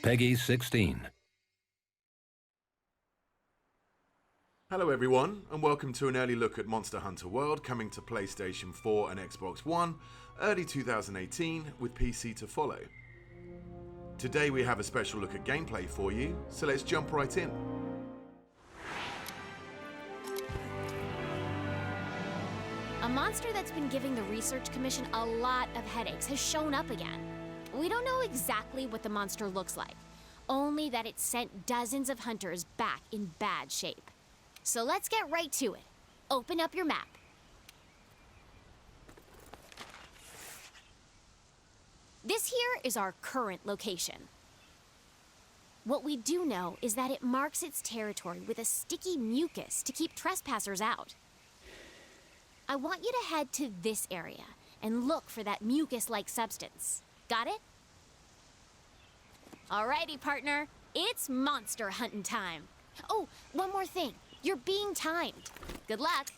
Peggy 16. Hello everyone, and welcome to an early look at Monster Hunter World, coming to PlayStation 4 and Xbox One, early 2018, with PC to follow. Today we have a special look at gameplay for you, so let's jump right in. A monster that's been giving the Research Commission a lot of headaches has shown up again. We don't know exactly what the monster looks like, only that it sent dozens of hunters back in bad shape. So let's get right to it. Open up your map. This here is our current location. What we do know is that it marks its territory with a sticky mucus to keep trespassers out. I want you to head to this area and look for that mucus-like substance. Got it? Alrighty, partner. It's monster hunting time. Oh, one more thing. You're being timed. Good luck.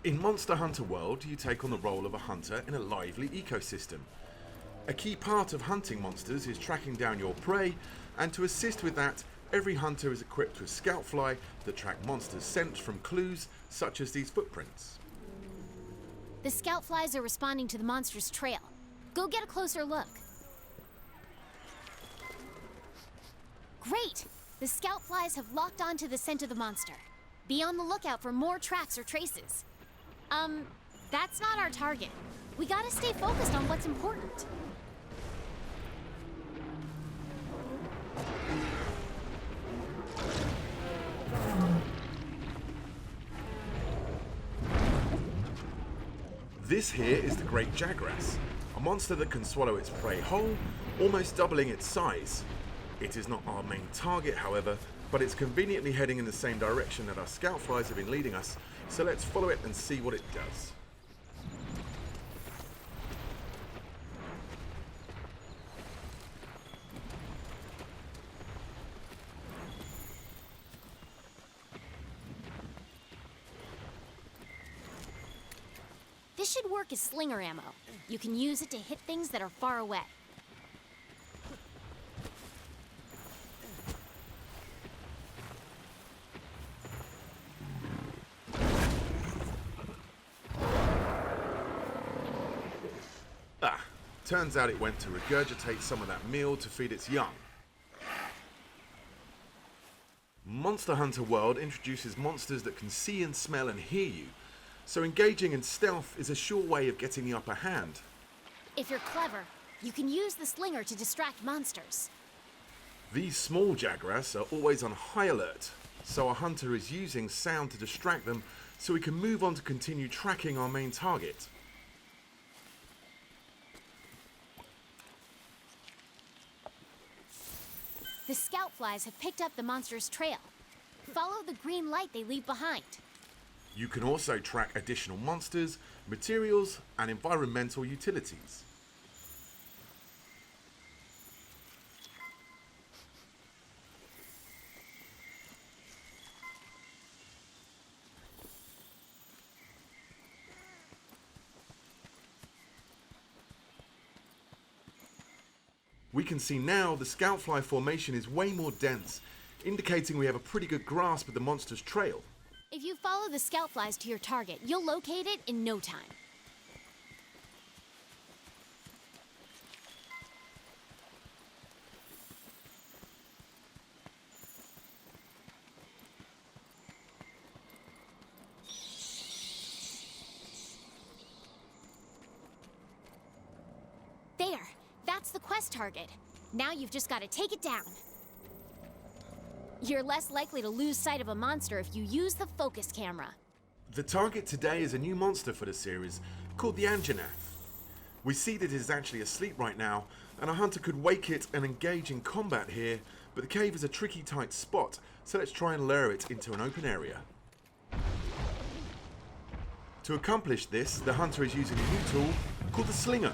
In Monster Hunter World, you take on the role of a hunter in a lively ecosystem. A key part of hunting monsters is tracking down your prey, and to assist with that, every hunter is equipped with Scoutfly that track monsters' scent from clues such as these footprints. The Scoutflies are responding to the monster's trail. Go get a closer look. Great! The Scoutflies have locked onto the scent of the monster. Be on the lookout for more tracks or traces. That's not our target. We gotta stay focused on what's important. This here is the Great Jagras, a monster that can swallow its prey whole, almost doubling its size. It is not our main target, however, but it's conveniently heading in the same direction that our Scoutflies have been leading us, so let's follow it and see what it does. This should work as slinger ammo. You can use it to hit things that are far away. Turns out it went to regurgitate some of that meal to feed its young. Monster Hunter World introduces monsters that can see and smell and hear you, so engaging in stealth is a sure way of getting the upper hand. If you're clever, you can use the slinger to distract monsters. These small Jagras are always on high alert, so our hunter is using sound to distract them so we can move on to continue tracking our main target. The Scoutflies have picked up the monster's trail. Follow the green light they leave behind. You can also track additional monsters, materials, and environmental utilities. We can see now the Scoutfly formation is way more dense, indicating we have a pretty good grasp of the monster's trail. If you follow the Scoutflies to your target, you'll locate it in no time. There! That's the quest target. Now you've just got to take it down. You're less likely to lose sight of a monster if you use the focus camera. The target today is a new monster for the series, called the Anjanath. We see that it is actually asleep right now, and a hunter could wake it and engage in combat here, but the cave is a tricky tight spot, so let's try and lure it into an open area. To accomplish this, the hunter is using a new tool called the slinger.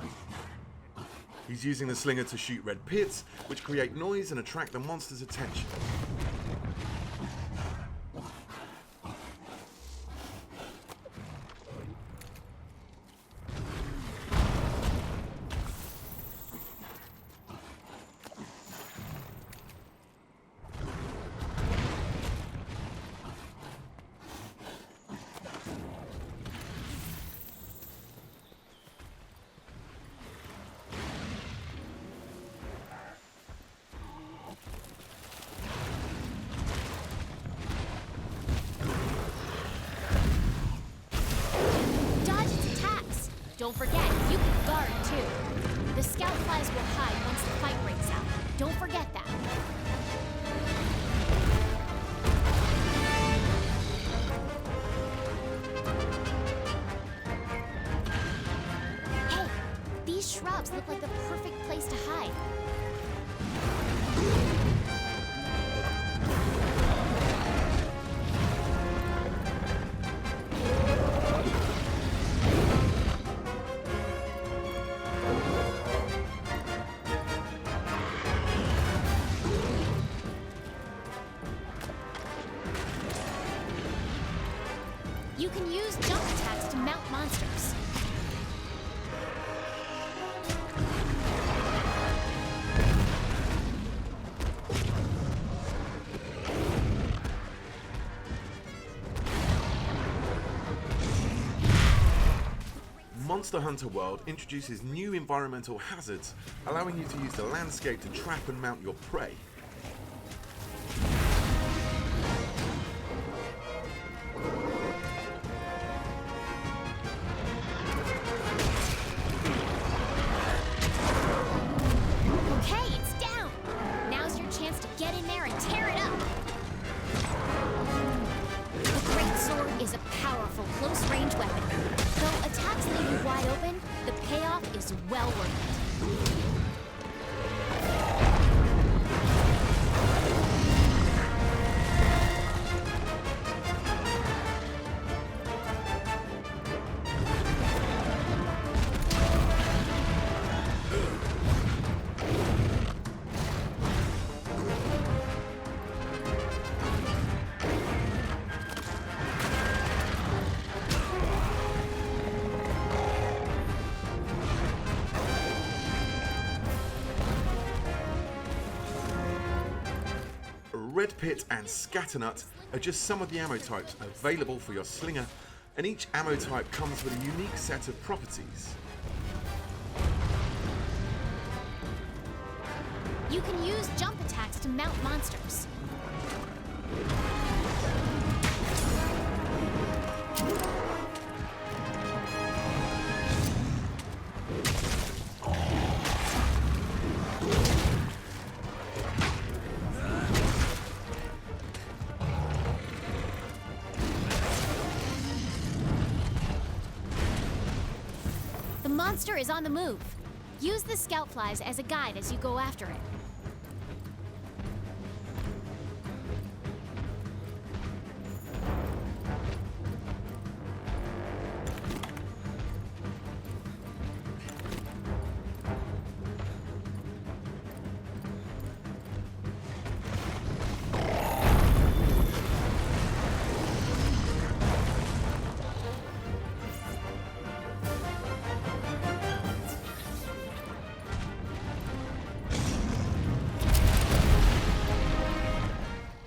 He's using the slinger to shoot red pits, which create noise and attract the monster's attention. Don't forget, you can guard too. The Scoutflies will hide once the fight breaks out. Don't forget that. Hey, these shrubs look like the perfect place to hide. You can use jump attacks to mount monsters. Monster Hunter World introduces new environmental hazards, allowing you to use the landscape to trap and mount your prey. Okay, it's down! Now's your chance to get in there and tear it up! The Great Sword is a powerful close-range weapon. Though attacks leave you wide open, the payoff is well worth it. Red Pit and Scatternut are just some of the ammo types available for your slinger, and each ammo type comes with a unique set of properties. You can use jump attacks to mount monsters. The monster is on the move. Use the Scoutflies as a guide as you go after it.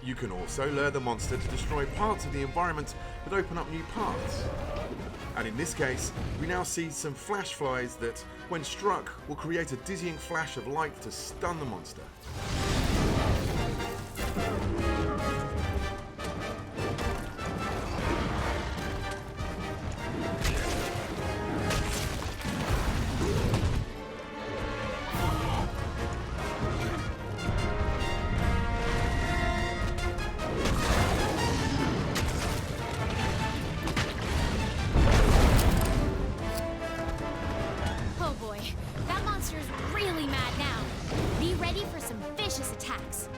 You can also lure the monster to destroy parts of the environment that open up new paths. And in this case, we now see some flash flies that, when struck, will create a dizzying flash of light to stun the monster. Oh boy, that monster's really mad now. Be ready for some vicious attacks.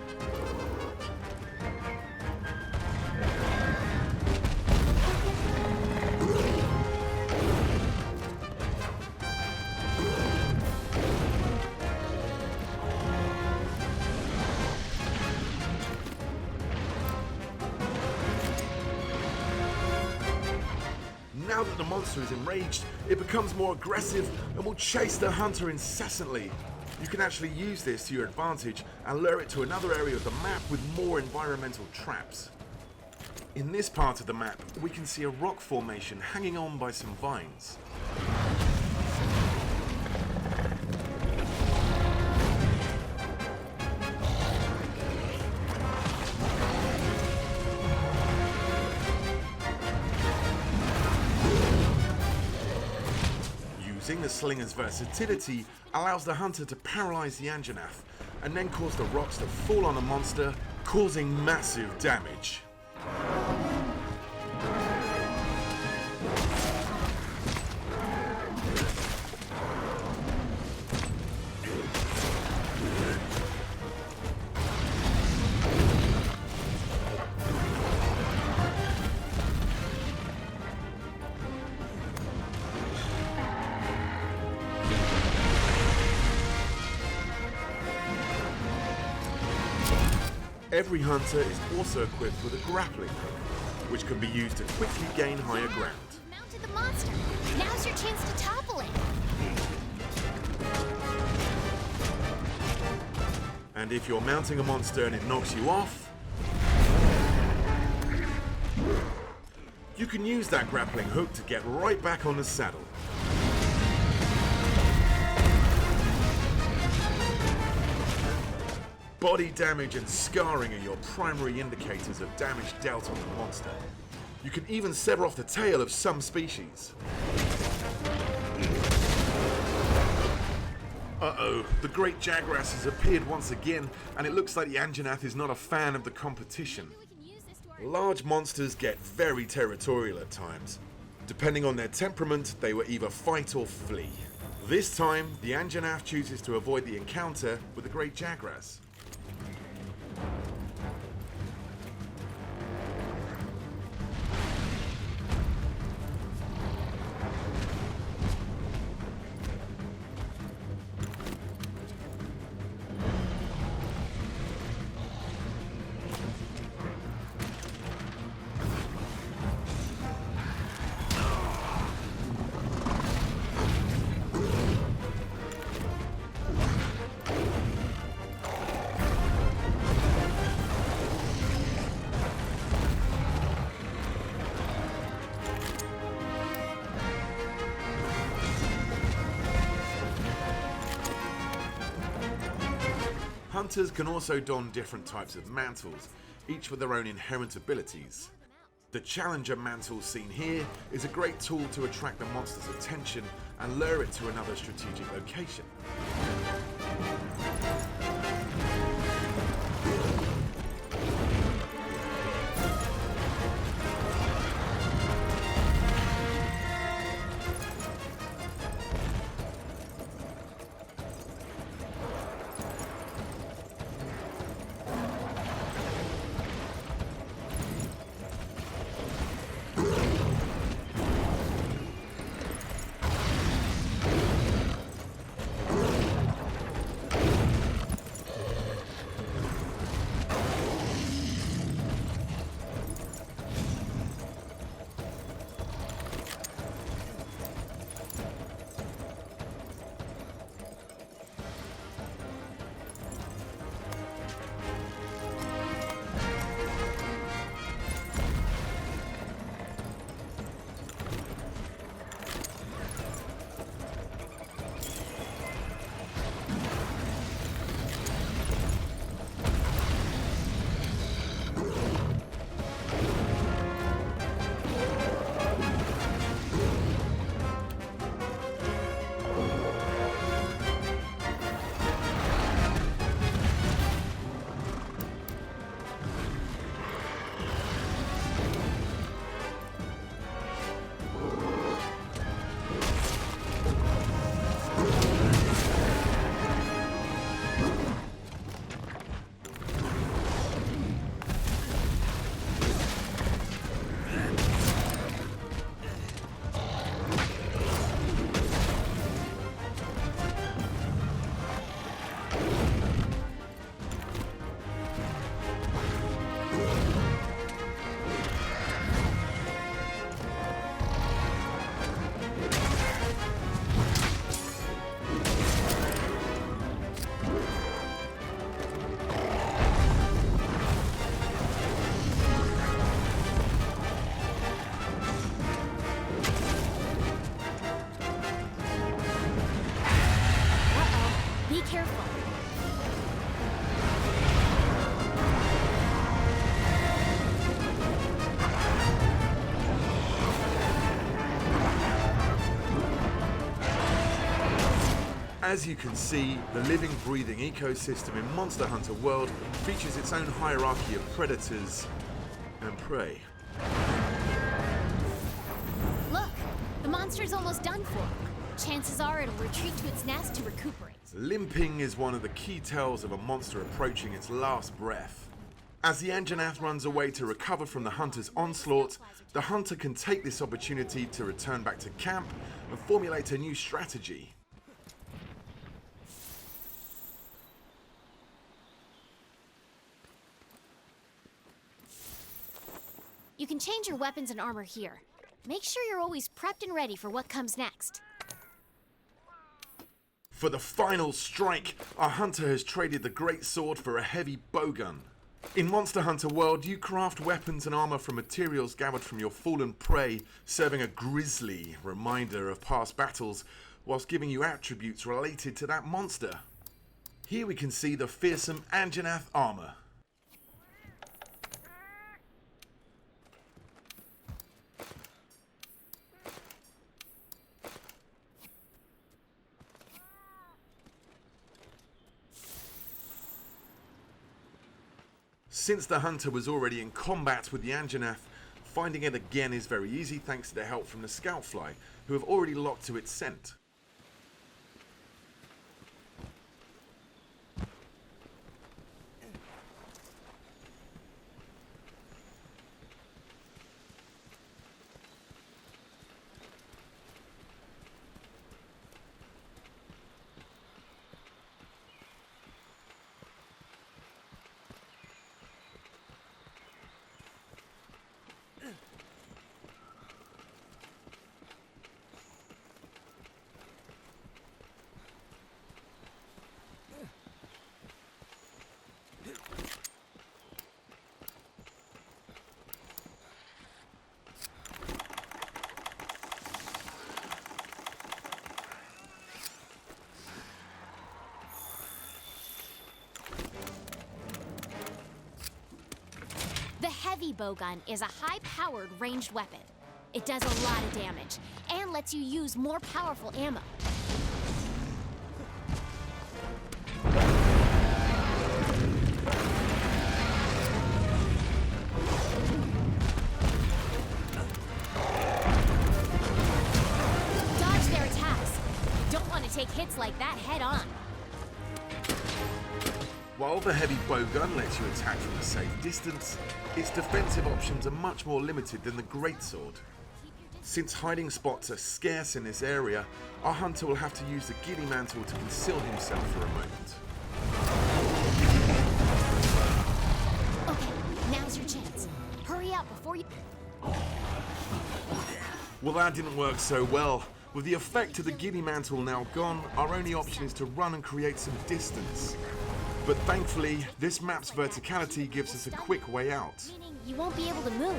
Now that the monster is enraged, it becomes more aggressive and will chase the hunter incessantly. You can actually use this to your advantage and lure it to another area of the map with more environmental traps. In this part of the map, we can see a rock formation hanging on by some vines. grappling, the slinger's versatility allows the hunter to paralyze the Anjanath and then cause the rocks to fall on a monster, causing massive damage. Every hunter is also equipped with a grappling hook, which can be used to quickly gain higher ground. You mounted the monster. Now's your chance to topple it. And if you're mounting a monster and it knocks you off, you can use that grappling hook to get right back on the saddle. Body damage and scarring are your primary indicators of damage dealt on the monster. You can even sever off the tail of some species. Uh-oh, the Great Jagras has appeared once again, and it looks like the Anjanath is not a fan of the competition. Large monsters get very territorial at times. Depending on their temperament, they will either fight or flee. This time, the Anjanath chooses to avoid the encounter with the Great Jagras. Hunters can also don different types of mantles, each with their own inherent abilities. The Challenger mantle seen here is a great tool to attract the monster's attention and lure it to another strategic location. As you can see, the living, breathing ecosystem in Monster Hunter World features its own hierarchy of predators and prey. Look, the monster's almost done for. Chances are it'll retreat to its nest to recuperate. Limping is one of the key tells of a monster approaching its last breath. As the Anjanath runs away to recover from the hunter's onslaught, the hunter can take this opportunity to return back to camp and formulate a new strategy. You can change your weapons and armor here. Make sure you're always prepped and ready for what comes next. For the final strike, our hunter has traded the great sword for a heavy bowgun. In Monster Hunter World, you craft weapons and armor from materials gathered from your fallen prey, serving a grisly reminder of past battles, whilst giving you attributes related to that monster. Here we can see the fearsome Anjanath armor. Since the hunter was already in combat with the Anjanath, finding it again is very easy thanks to the help from the Scoutfly, who have already locked to its scent. The heavy bowgun is a high-powered ranged weapon. It does a lot of damage and lets you use more powerful ammo. Dodge their attacks. You don't want to take hits like that head on. While the heavy bowgun lets you attack from a safe distance, its defensive options are much more limited than the greatsword. Since hiding spots are scarce in this area, our hunter will have to use the ghillie mantle to conceal himself for a moment. Okay, now's your chance. Hurry up before you... Well, that didn't work so well. With the effect of the ghillie mantle now gone, our only option is to run and create some distance. But thankfully, this map's verticality gives us a quick way out. Meaning you won't be able to move.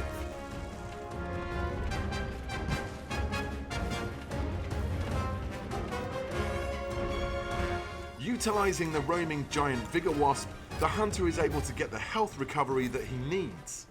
Utilizing the roaming giant Vigor Wasp, the hunter is able to get the health recovery that he needs.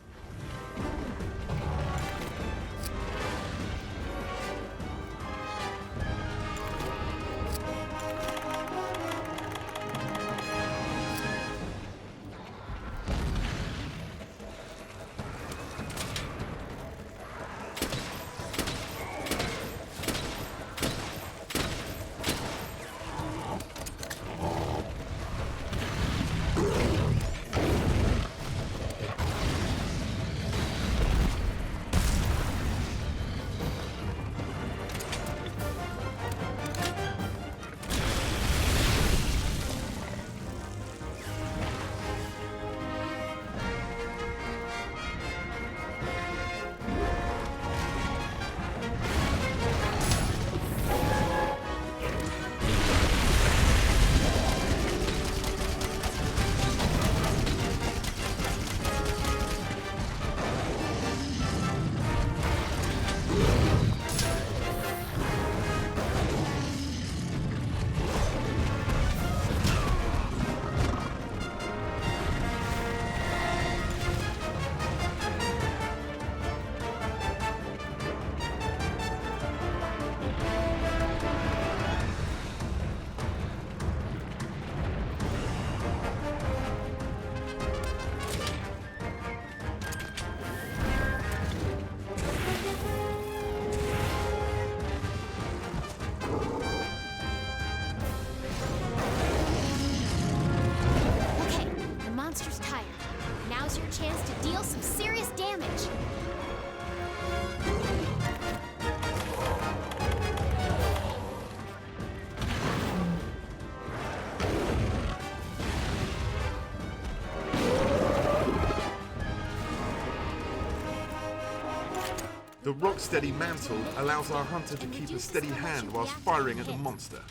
The Rocksteady Mantle allows our hunter to keep a steady hand whilst firing at the monster.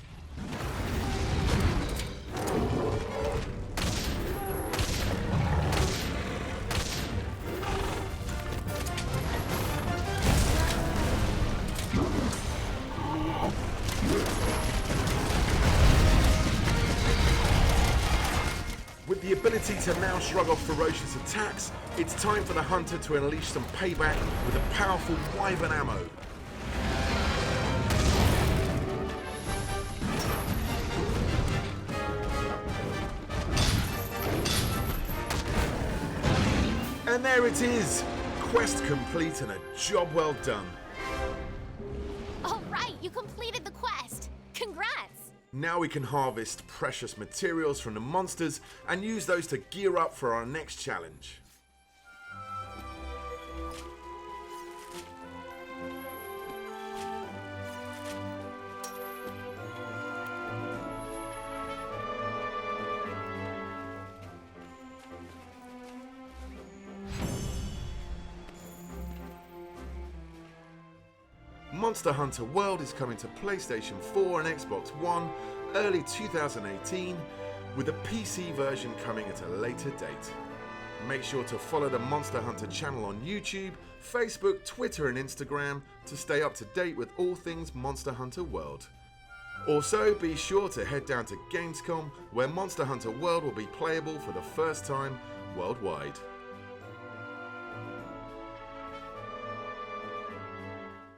With the ability to now shrug off ferocious attacks, it's time for the hunter to unleash some payback with a powerful wyvern ammo. And there it is! Quest complete and a job well done. All right, you completed the quest. Congrats! Now we can harvest precious materials from the monsters and use those to gear up for our next challenge. Monster Hunter World is coming to PlayStation 4 and Xbox One early 2018, with a PC version coming at a later date. Make sure to follow the Monster Hunter channel on YouTube, Facebook, Twitter and Instagram to stay up to date with all things Monster Hunter World. Also, be sure to head down to Gamescom, where Monster Hunter World will be playable for the first time worldwide.